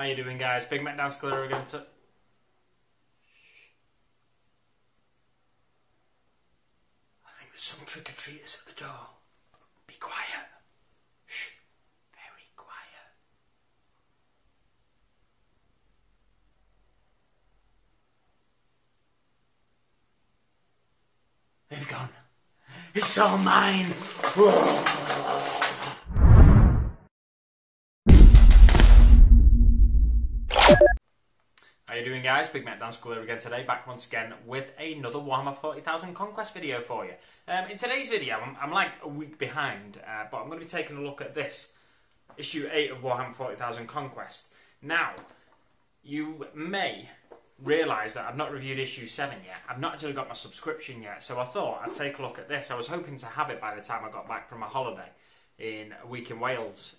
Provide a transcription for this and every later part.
How you doing, guys? Big Mac Dance Clear again. I think there's some trick-or-treaters at the door. Be quiet. Shh. Very quiet. They've gone. It's all mine. How you doing, guys? Big Mac Dance Clear again today, back once again with another Warhammer 40,000 Conquest video for you. In today's video, I'm like a week behind, but I'm going to be taking a look at this, issue 8 of Warhammer 40,000 Conquest. Now, you may realise that I've not reviewed issue 7 yet. I've not actually got my subscription yet, so I thought I'd take a look at this. I was hoping to have it by the time I got back from my holiday in a week in Wales,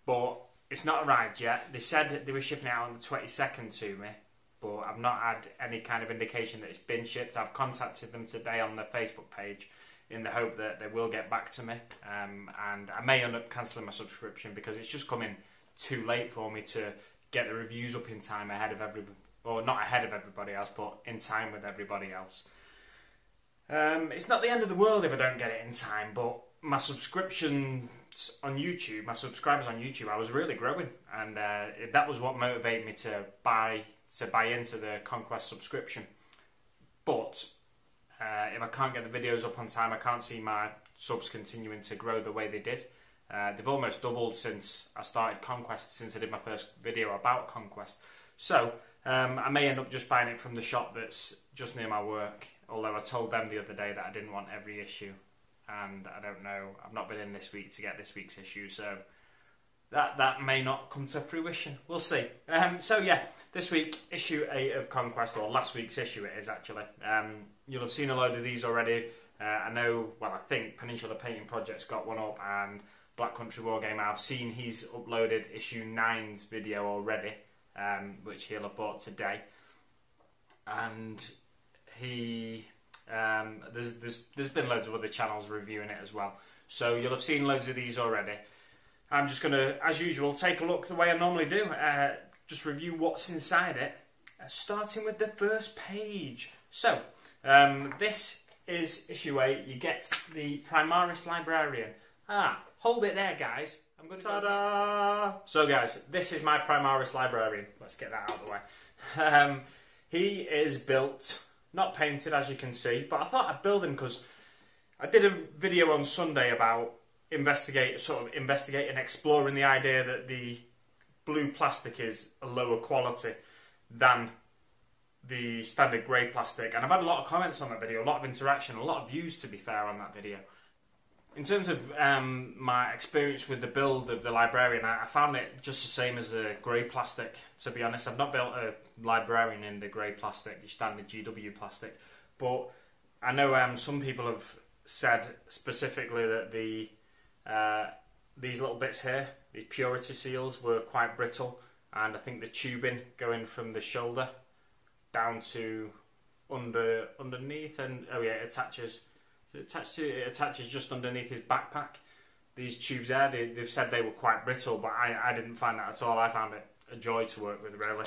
but it's not arrived yet. They said they were shipping it out on the 22nd to me, but I've not had any kind of indication that it's been shipped. I've contacted them today on their Facebook page in the hope that they will get back to me, and I may end up cancelling my subscription because it's just coming too late for me to get the reviews up in time ahead of everybody, or not ahead of everybody else, but in time with everybody else. It's not the end of the world if I don't get it in time, but my subscriptions on YouTube, my subscribers on YouTube, I was really growing, and that was what motivated me to buy into the Conquest subscription. But if I can't get the videos up on time, I can't see my subs continuing to grow the way they did. They've almost doubled since I started Conquest, since I did my first video about Conquest. So I may end up just buying it from the shop that's just near my work, although I told them the other day that I didn't want every issue. And I don't know, I've not been in this week to get this week's issue, so that may not come to fruition. We'll see. So yeah, this week, issue 8 of Conquest, or last week's issue it is actually. You'll have seen a load of these already. I know, well, I think Peninsula Painting Project's got one up, and Black Country Wargame, I've seen he's uploaded issue 9's video already, which he'll have bought today. And he... there's been loads of other channels reviewing it as well, so you'll have seen loads of these already. I'm just going to, as usual, take a look the way I normally do, just review what's inside it, starting with the first page. So, this is issue 8. You get the Primaris Librarian. Hold it there, guys. I'm going to ta-da! So, guys, this is my Primaris Librarian. Let's get that out of the way. He is built, not painted, as you can see, but I thought I'd build him because I did a video on Sunday about investigating and exploring the idea that the blue plastic is a lower quality than the standard grey plastic, and I've had a lot of comments on that video, a lot of interaction, a lot of views, to be fair, on that video. In terms of my experience with the build of the Librarian, I found it just the same as the grey plastic, to be honest. I've not built a Librarian in the grey plastic, the standard GW plastic, but I know some people have said specifically that these little bits here, the purity seals, were quite brittle, and I think the tubing going from the shoulder down to underneath, and oh yeah, it attaches just underneath his backpack. These tubes there, they've said they were quite brittle, but I didn't find that at all. I found it a joy to work with, really.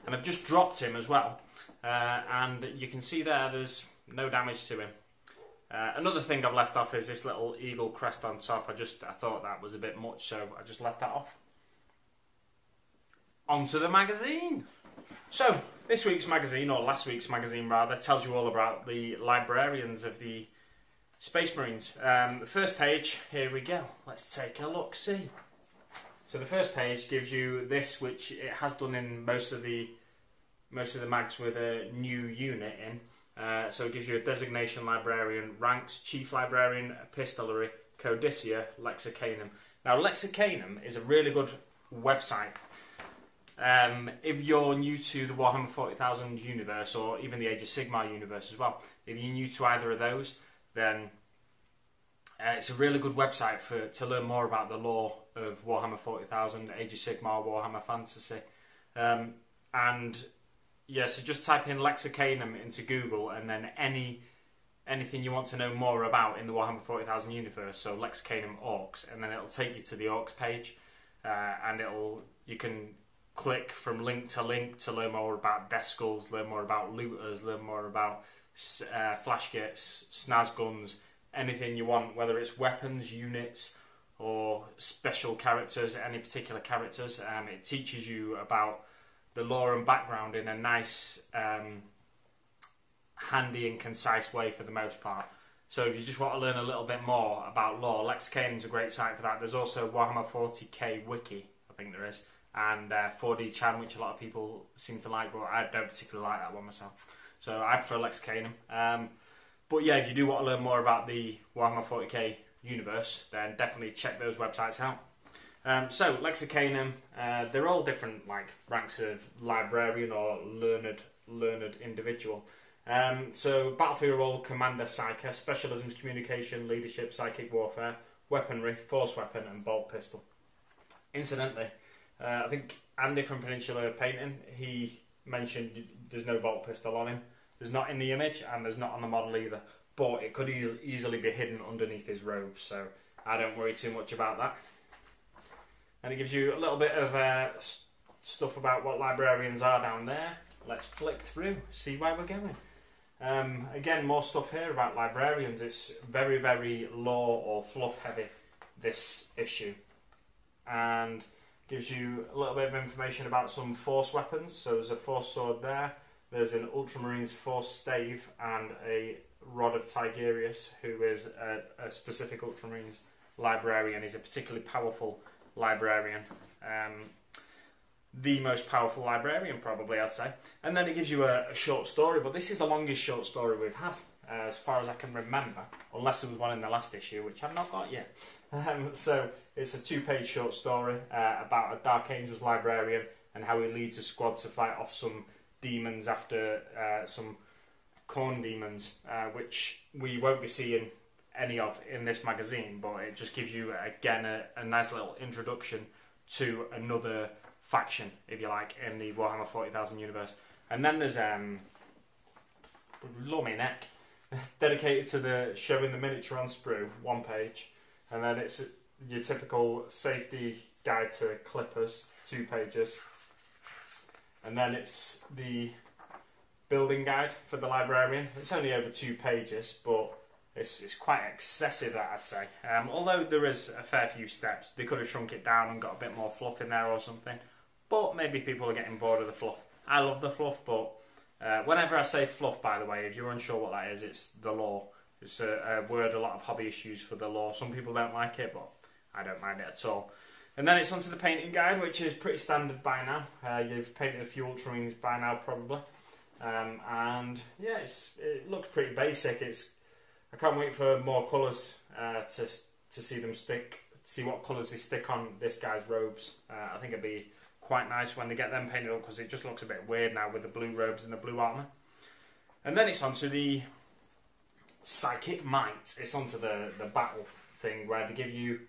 And I've just dropped him as well, and you can see there's no damage to him. Another thing I've left off is this little eagle crest on top. I thought that was a bit much, so I just left that off. Onto the magazine. So, this week's magazine, or last week's magazine rather, tells you all about the Librarians of the Space Marines. The first page, here we go. Let's take a look, see. So the first page gives you this, which it has done in most of the mags with a new unit in. So it gives you a designation Librarian, ranks, Chief Librarian, Epistolary, Codicia, Lexicanum. Now, Lexicanum is a really good website. If you're new to the Warhammer 40,000 universe, or even the Age of Sigmar universe as well, if you're new to either of those, then it's a really good website to learn more about the lore of Warhammer 40,000, Age of Sigmar, Warhammer Fantasy. And yeah, so just type in Lexicanum into Google, and then any anything you want to know more about in the Warhammer 40,000 universe, so Lexicanum Orcs, and then it'll take you to the Orcs page, and you can click from link to learn more about Death Skulls, learn more about looters, learn more about flash kits, snaz guns, anything you want, whether it's weapons, units, or special characters, any particular characters. It teaches you about the lore and background in a nice, handy and concise way for the most part. So if you just want to learn a little bit more about lore, Lexicanum's a great site for that. There's also Warhammer 40k Wiki, I think there is, and 4D Chan, which a lot of people seem to like, but I don't particularly like that one myself. So I prefer Lexicanum. But yeah, if you do want to learn more about the Warhammer 40k universe, then definitely check those websites out. So Lexicanum, they're all different ranks of librarian or learned individual. So battlefield role, commander, psyker, specialisms, communication, leadership, psychic warfare, weaponry, force weapon, and bolt pistol. Incidentally, I think Andy from Peninsula Painting, he mentioned there's no bolt pistol on him. There's not in the image, and there's not on the model either. But it could easily be hidden underneath his robes, so I don't worry too much about that. And it gives you a little bit of stuff about what librarians are down there. Let's flick through, see where we're going. Again, more stuff here about librarians. It's very, very lore or fluff heavy, this issue. And gives you a little bit of information about some force weapons. So there's a force sword there. There's an Ultramarines force stave and a Rod of Tigerius, who is a specific Ultramarines librarian. He's a particularly powerful librarian. The most powerful librarian, probably, I'd say. And then it gives you a short story, but this is the longest short story we've had, as far as I can remember, unless there was one in the last issue, which I've not got yet. So it's a 2-page short story about a Dark Angels librarian and how he leads a squad to fight off some demons after some corn demons, which we won't be seeing any of in this magazine, but it just gives you, again, a nice little introduction to another faction, if you like, in the Warhammer 40,000 universe. And then there's Lummy Neck, dedicated to the showing the miniature on sprue, 1 page, and then it's your typical safety guide to clippers, 2 pages, and then it's the building guide for the librarian. It's only over 2 pages, but it's quite excessive, I'd say. Although there is a fair few steps, they could have shrunk it down and got a bit more fluff in there or something. But maybe people are getting bored of the fluff. I love the fluff, but whenever I say fluff, by the way, if you're unsure what that is, it's the lore. It's a word a lot of hobbyists use for the lore. Some people don't like it, but I don't mind it at all. And then it's onto the painting guide, which is pretty standard by now. You've painted a few Ultramarines by now, probably. And yeah, it looks pretty basic. I can't wait for more colours to see them stick. See what colours they stick on this guy's robes. I think it'd be quite nice when they get them painted up, because it just looks a bit weird now with the blue robes and the blue armour. And then it's onto the Psychic Might. It's onto the battle thing, where they give you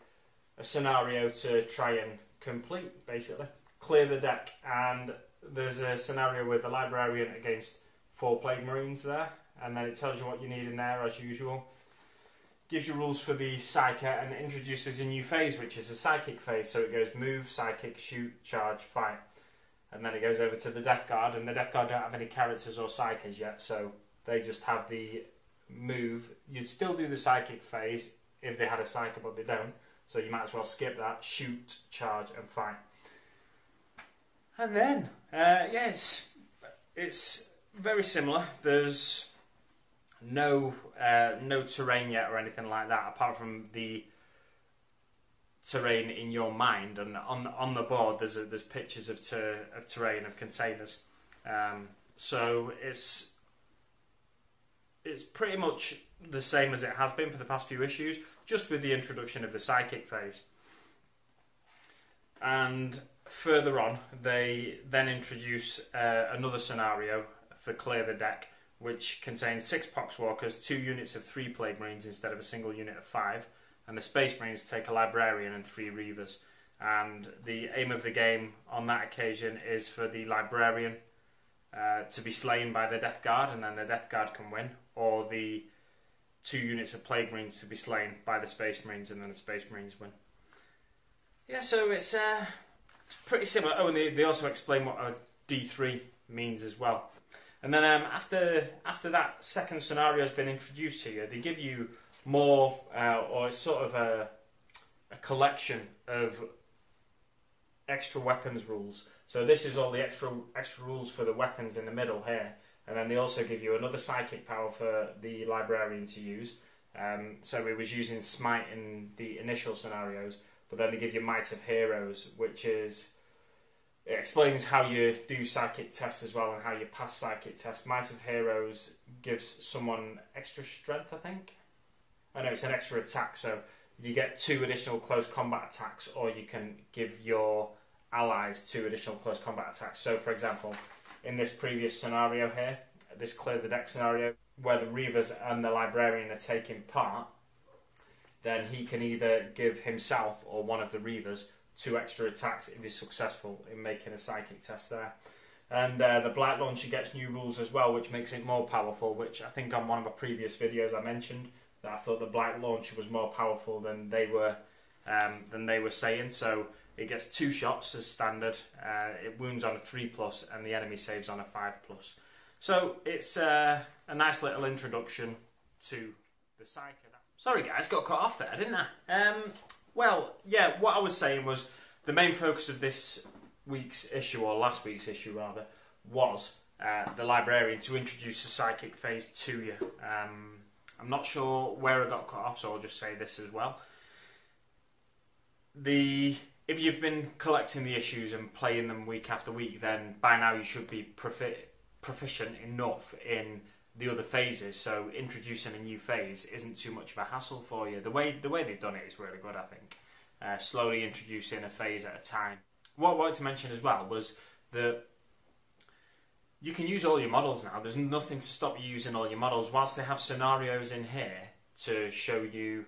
a scenario to try and complete, basically. Clear the deck, and there's a scenario with the Librarian against 4 Plague Marines there, and then it tells you what you need in there, as usual. Gives you rules for the Psyker, and introduces a new phase, which is a Psychic phase. So it goes move, Psychic, shoot, charge, fight. And then it goes over to the Death Guard, and the Death Guard don't have any characters or Psykers yet, so they just have the move. You'd still do the Psychic phase if they had a Psyker, but they don't. So you might as well skip that, shoot, charge, and fight. And then, yeah, it's very similar. There's no terrain yet or anything like that, apart from the terrain in your mind. And on the board, there's pictures of terrain, of containers. So it's pretty much the same as it has been for the past few issues, just with the introduction of the Psychic phase. And further on, they then introduce another scenario for Clear the Deck, which contains 6 Poxwalkers, 2 units of 3 Plague Marines instead of a single unit of 5, and the Space Marines take a Librarian and 3 Reavers. And the aim of the game on that occasion is for the Librarian to be slain by the Death Guard, and then the Death Guard can win, or the 2 units of Plague Marines to be slain by the Space Marines, and then the Space Marines win. Yeah, so it's pretty similar. Oh, and they also explain what a D3 means as well. And then after that second scenario has been introduced to you, they give you more, or it's sort of a collection of extra weapons rules. So this is all the extra rules for the weapons in the middle here. And then they also give you another psychic power for the Librarian to use. So we was using Smite in the initial scenarios, but then they give you Might of Heroes, which is... It explains how you do psychic tests as well and how you pass psychic tests. Might of Heroes gives someone extra strength, I think. I know it's an extra attack, so you get 2 additional close combat attacks, or you can give your allies 2 additional close combat attacks. So, for example, in this previous scenario here, this Clear the Deck scenario, where the Reavers and the Librarian are taking part, then he can either give himself or one of the Reavers 2 extra attacks if he's successful in making a psychic test there. And the Blight Launcher gets new rules as well, which makes it more powerful, which I think on one of my previous videos I mentioned that I thought the Blight Launcher was more powerful than they were saying. So it gets 2 shots as standard, it wounds on a 3+, and the enemy saves on a 5+. So it's a nice little introduction to the Psyker. Sorry guys, got cut off there, didn't I? Well, yeah, what I was saying was the main focus of this week's issue, or last week's issue rather, was the Librarian, to introduce the Psychic phase to you. I'm not sure where I got cut off, so I'll just say this as well. If you've been collecting the issues and playing them week after week, then by now you should be proficient enough in the other phases, so introducing a new phase isn't too much of a hassle for you. The way they've done it is really good, I think. Slowly introducing a phase at a time. What I wanted to mention as well was that you can use all your models now. There's nothing to stop you using all your models, whilst they have scenarios in here to show you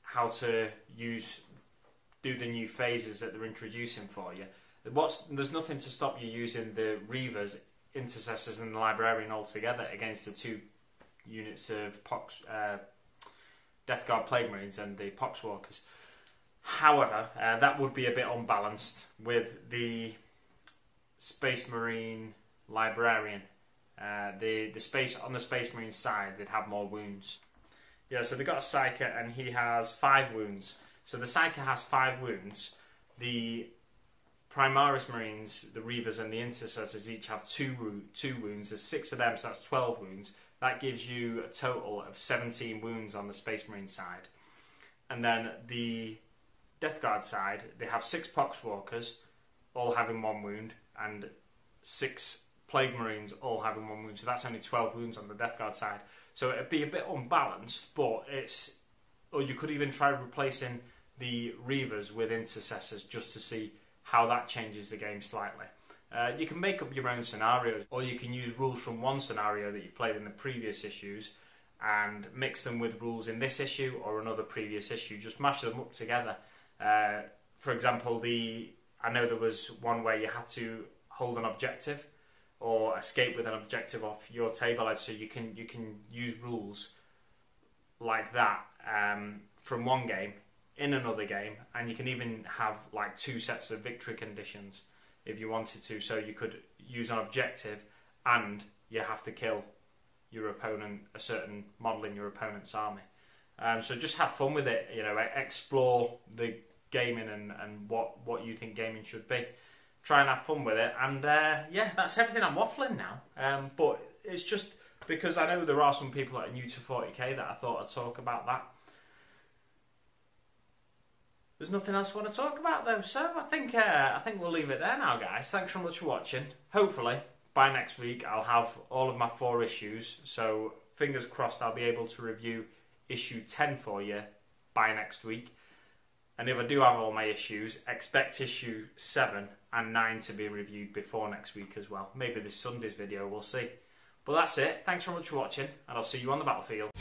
how to do the new phases that they're introducing for you. There's nothing to stop you using the Reavers, Intercessors and the Librarian all together against the 2 units of Death Guard Plague Marines and the Poxwalkers. However, that would be a bit unbalanced with the Space Marine Librarian. The space on the Space Marine side, they'd have more wounds. Yeah, so they've got a Psyker and he has 5 wounds. So the Psyker has 5 wounds. The Primaris Marines, the Reavers and the Intercessors each have 2 wounds. There's 6 of them, so that's 12 wounds. That gives you a total of 17 wounds on the Space Marine side. And then the Death Guard side, they have 6 Poxwalkers, all having 1 wound, and 6 Plague Marines, all having 1 wound. So that's only 12 wounds on the Death Guard side. So it'd be a bit unbalanced, but or you could even try replacing the Reavers with Intercessors just to see how that changes the game slightly. You can make up your own scenarios, or you can use rules from one scenario that you've played in the previous issues and mix them with rules in this issue or another previous issue. Just mash them up together. For example, I know there was one where you had to hold an objective or escape with an objective off your table edge, so you can use rules like that from one game in another game, and you can even have like 2 sets of victory conditions if you wanted to. So you could use an objective and you have to kill your opponent, a certain model in your opponent's army. So just have fun with it, you know, explore the gaming and what you think gaming should be. Try and have fun with it, and yeah, that's everything. I'm waffling now, but it's just because I know there are some people that are new to 40k that I thought I'd talk about that. There's nothing else I want to talk about though, so I think we'll leave it there now, guys. Thanks so much for watching. Hopefully, by next week, I'll have all of my 4 issues, so fingers crossed I'll be able to review issue 10 for you by next week. And if I do have all my issues, expect issue 7 and 9 to be reviewed before next week as well. Maybe this Sunday's video, we'll see. But that's it. Thanks so much for watching, and I'll see you on the battlefield.